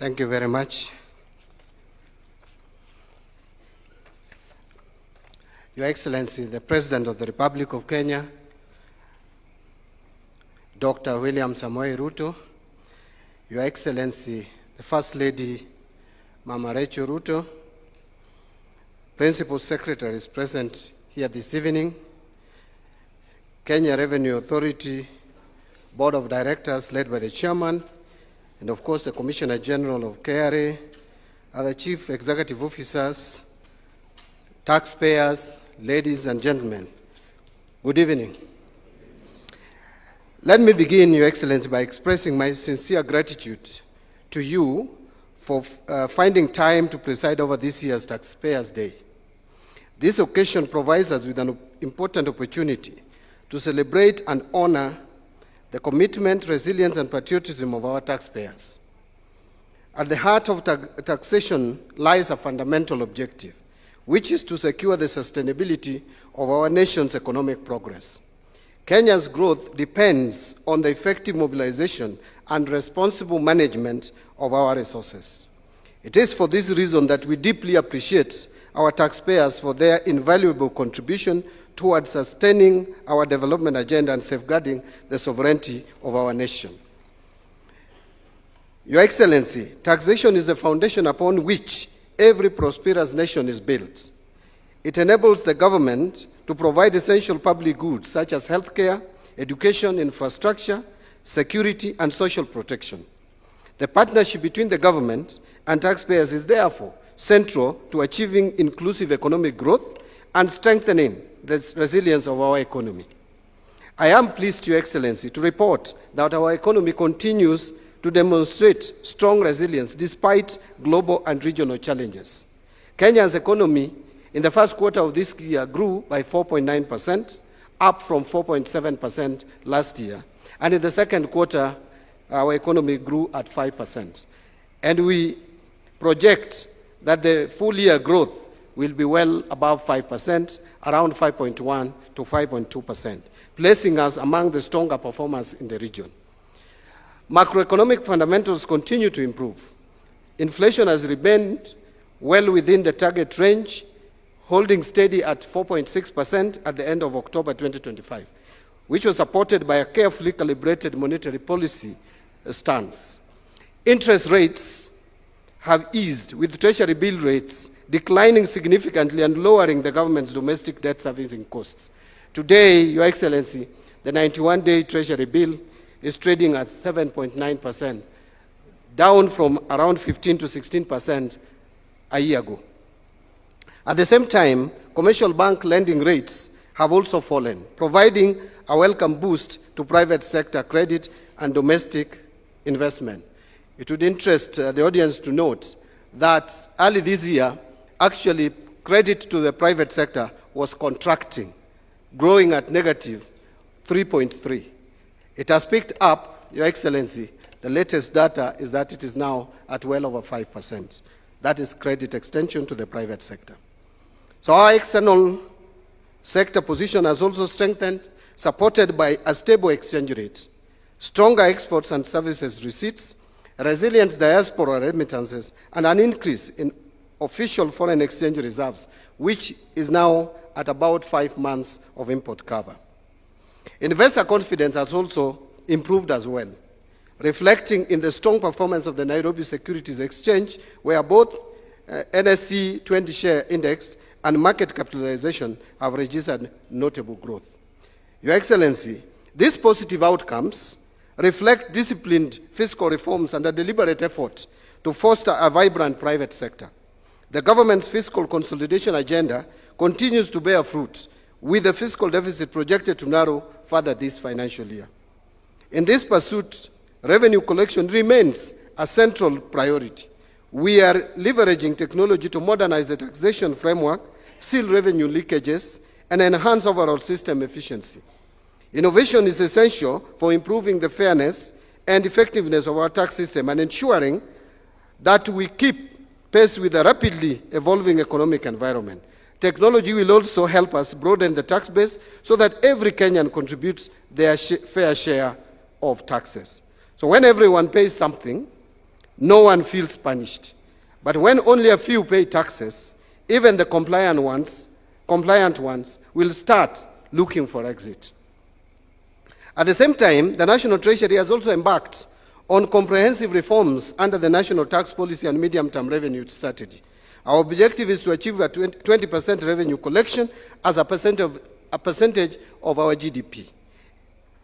Thank you very much. Your Excellency, the President of the Republic of Kenya, Dr. William Samoei Ruto, Your Excellency, the First Lady, Mama Rachel Ruto, Principal Secretaries present here this evening, Kenya Revenue Authority Board of Directors led by the Chairman, and of course the Commissioner General of KRA, other Chief Executive Officers, taxpayers, ladies and gentlemen, good evening. Let me begin, Your Excellency, by expressing my sincere gratitude to you for finding time to preside over this year's Taxpayers' Day. This occasion provides us with an important opportunity to celebrate and honor the commitment, resilience, and patriotism of our taxpayers. At the heart of taxation lies a fundamental objective, which is to secure the sustainability of our nation's economic progress. Kenya's growth depends on the effective mobilization and responsible management of our resources. It is for this reason that we deeply appreciate our taxpayers for their invaluable contribution towards sustaining our development agenda and safeguarding the sovereignty of our nation. Your Excellency, taxation is the foundation upon which every prosperous nation is built. It enables the government to provide essential public goods such as healthcare, education, infrastructure, security, and social protection. The partnership between the government and taxpayers is therefore central to achieving inclusive economic growth and strengthening the resilience of our economy. I am pleased, Your Excellency, to report that our economy continues to demonstrate strong resilience despite global and regional challenges. Kenya's economy in the first quarter of this year grew by 4.9%, up from 4.7% last year. And in the second quarter, our economy grew at 5%. And we project that the full year growth will be well above 5%, around 5.1 to 5.2%, placing us among the stronger performers in the region. Macroeconomic fundamentals continue to improve. Inflation has remained well within the target range, holding steady at 4.6% at the end of October 2025, which was supported by a carefully calibrated monetary policy stance. Interest rates have eased, with Treasury bill rates declining significantly and lowering the government's domestic debt servicing costs. Today, Your Excellency, the 91-day Treasury bill is trading at 7.9%, down from around 15 to 16% a year ago. At the same time, commercial bank lending rates have also fallen, providing a welcome boost to private sector credit and domestic investment. It would interest the audience to note that early this year, actually credit to the private sector was contracting, growing at negative 3.3. It has picked up, Your Excellency. The latest data is that it is now at well over 5%. That is credit extension to the private sector. So our external sector position has also strengthened, supported by a stable exchange rate, stronger exports and services receipts, resilient diaspora remittances, and an increase in official foreign exchange reserves, which is now at about 5 months of import cover. Investor confidence has also improved as well, reflecting in the strong performance of the Nairobi Securities Exchange, where both NSE 20 share index and market capitalization have registered notable growth. Your Excellency, these positive outcomes reflect disciplined fiscal reforms and a deliberate effort to foster a vibrant private sector. The government's fiscal consolidation agenda continues to bear fruit, with the fiscal deficit projected to narrow further this financial year. In this pursuit, revenue collection remains a central priority. We are leveraging technology to modernize the taxation framework, seal revenue leakages, and enhance overall system efficiency. Innovation is essential for improving the fairness and effectiveness of our tax system and ensuring that we keep pace with the rapidly evolving economic environment. Technology will also help us broaden the tax base so that every Kenyan contributes their fair share of taxes. So when everyone pays something, no one feels punished. But when only a few pay taxes, even the compliant ones will start looking for exit. At the same time, the National Treasury has also embarked on comprehensive reforms under the National Tax Policy and Medium-Term Revenue Strategy. Our objective is to achieve a 20% revenue collection as a percentage of our GDP,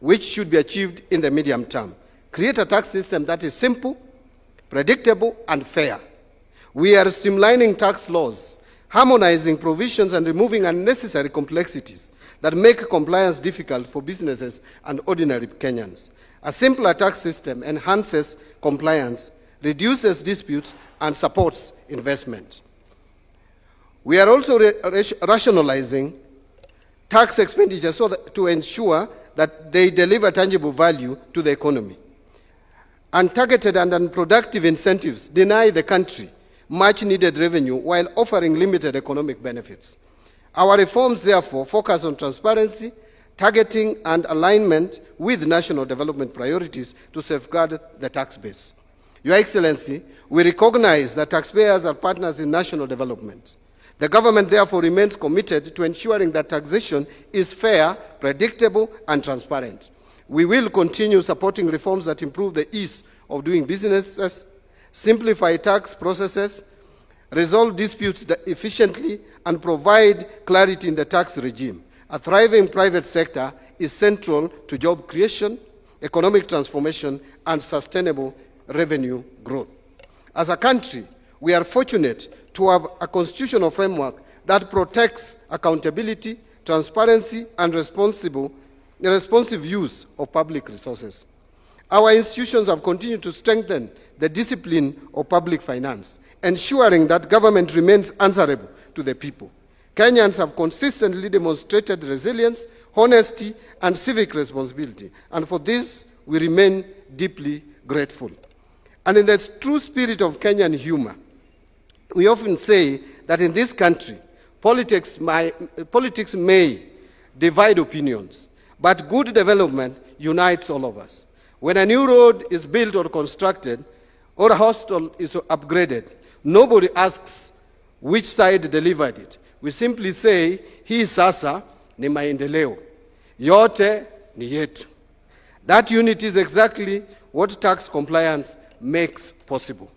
which should be achieved in the medium term. Create a tax system that is simple, predictable, and fair. We are streamlining tax laws, harmonizing provisions, and removing unnecessary complexities that make compliance difficult for businesses and ordinary Kenyans. A simpler tax system enhances compliance, reduces disputes, and supports investment. We are also rationalizing tax expenditure to ensure that they deliver tangible value to the economy. Untargeted and unproductive incentives deny the country much-needed revenue while offering limited economic benefits. Our reforms, therefore, focus on transparency, targeting, and alignment with national development priorities to safeguard the tax base. Your Excellency, we recognize that taxpayers are partners in national development. The government, therefore, remains committed to ensuring that taxation is fair, predictable, and transparent. We will continue supporting reforms that improve the ease of doing businesses, simplify tax processes, resolve disputes efficiently, and provide clarity in the tax regime. A thriving private sector is central to job creation, economic transformation, and sustainable revenue growth. As a country, we are fortunate to have a constitutional framework that protects accountability, transparency, and responsive use of public resources. Our institutions have continued to strengthen the discipline of public finance, ensuring that government remains answerable to the people. Kenyans have consistently demonstrated resilience, honesty, and civic responsibility, and for this, we remain deeply grateful. And in the true spirit of Kenyan humor, we often say that in this country, politics may divide opinions, but good development unites all of us. When a new road is built or constructed, or a hostel is upgraded, nobody asks which side delivered it. We simply say, hii sasa ni maendeleo, yote ni yetu. That unity is exactly what tax compliance makes possible.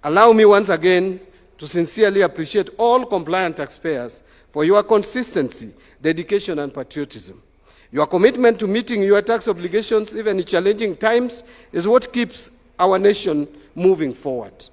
Allow me once again to sincerely appreciate all compliant taxpayers for your consistency, dedication, and patriotism. Your commitment to meeting your tax obligations, even in challenging times, is what keeps our nation moving forward.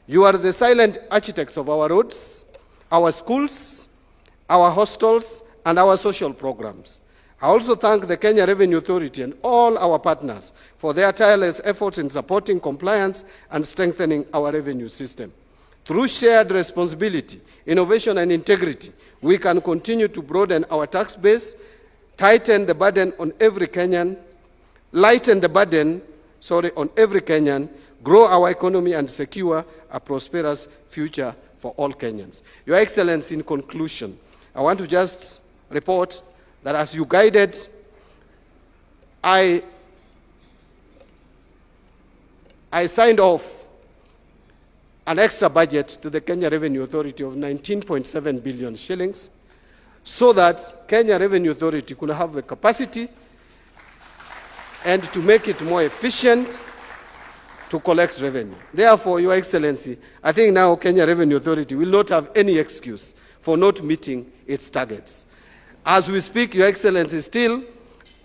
You are the silent architects of our roads, our schools, our hostels, and our social programs. I also thank the Kenya Revenue Authority and all our partners for their tireless efforts in supporting compliance and strengthening our revenue system. Through shared responsibility, innovation, and integrity, we can continue to broaden our tax base, lighten the burden on every Kenyan, grow our economy, and secure a prosperous future for all Kenyans. Your Excellency, in conclusion, I want to just report that as you guided, I signed off an extra budget to the Kenya Revenue Authority of 19.7 billion shillings so that Kenya Revenue Authority could have the capacity and to make it more efficient to collect revenue. Therefore, Your Excellency, I think now Kenya Revenue Authority will not have any excuse for not meeting its targets. As we speak, Your Excellency, still,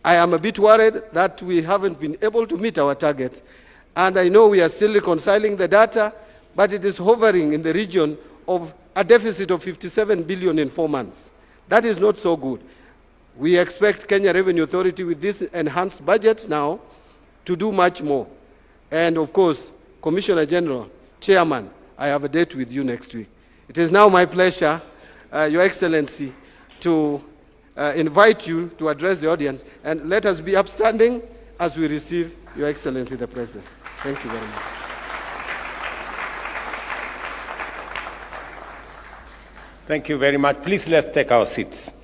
I am a bit worried that we haven't been able to meet our targets. And I know we are still reconciling the data, but it is hovering in the region of a deficit of 57 billion in 4 months. That is not so good. We expect Kenya Revenue Authority with this enhanced budget now to do much more. And of course, Commissioner General, Chairman, I have a date with you next week. It is now my pleasure, Your Excellency, to invite you to address the audience, and let us be upstanding as we receive Your Excellency the President. Thank you very much. Thank you very much. Please let's take our seats.